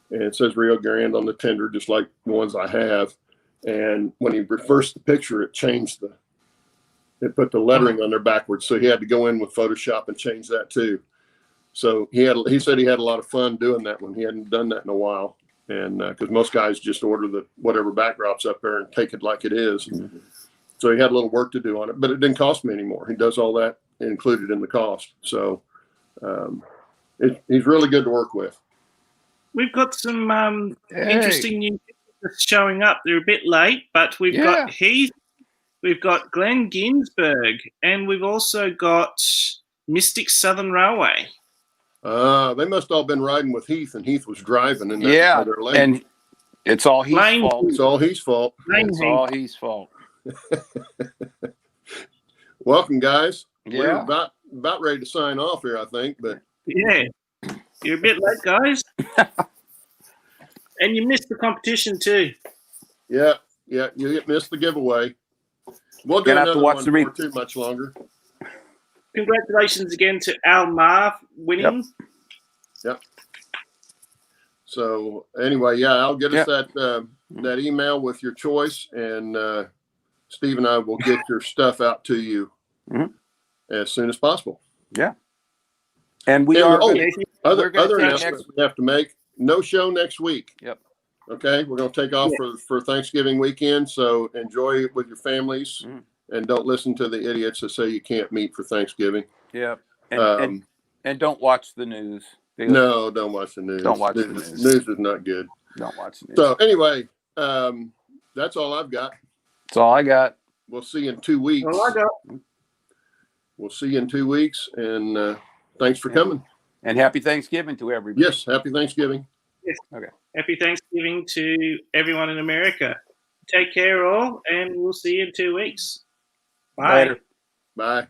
And it says Rio Grande on the tender, just like the ones I have. And when he reversed the picture, it changed it put the lettering on there backwards. So he had to go in with Photoshop and change that too. So he said he had a lot of fun doing that one. He hadn't done that in a while. And because most guys just order whatever backdrops up there and take it like it is. Mm-hmm. So he had a little work to do on it, but it didn't cost me anymore. He does all that included in the cost. So he's really good to work with. We've got some interesting new pictures showing up. They're a bit late, but we've got Heath, we've got Glenn Ginsberg, and we've also got Mystic Southern Railway. They must all been riding with Heath, and Heath was driving. And they're late. And it's all Heath's fault. It's all Heath's fault. It's all Heath's fault. Welcome, guys. We're about ready to sign off here, I think. But Yeah, you're a bit late, guys. And you missed the competition too. Yeah, you missed the giveaway. We'll do another one for too much longer. Congratulations again to Al Marv winning. Yep. So anyway, yeah, I'll get us that email with your choice, and Steve and I will get your stuff out to you as soon as possible. Yeah. And we are other announcements we have to make. No show next week. Yep. Okay, we're going to take off for Thanksgiving weekend, so enjoy it with your families, and don't listen to the idiots that say you can't meet for Thanksgiving. Yeah, and don't watch the news. No, don't watch the news. Don't watch the news. News is not good. Don't watch the news. So anyway, that's all I've got. That's all I got. We'll see you in 2 weeks. All I got. We'll see you in 2 weeks, and thanks for coming. And happy Thanksgiving to everybody. Yes, happy Thanksgiving. Yes. Okay. Happy Thanksgiving to everyone in America. Take care all, and we'll see you in 2 weeks. Bye. Later. Bye.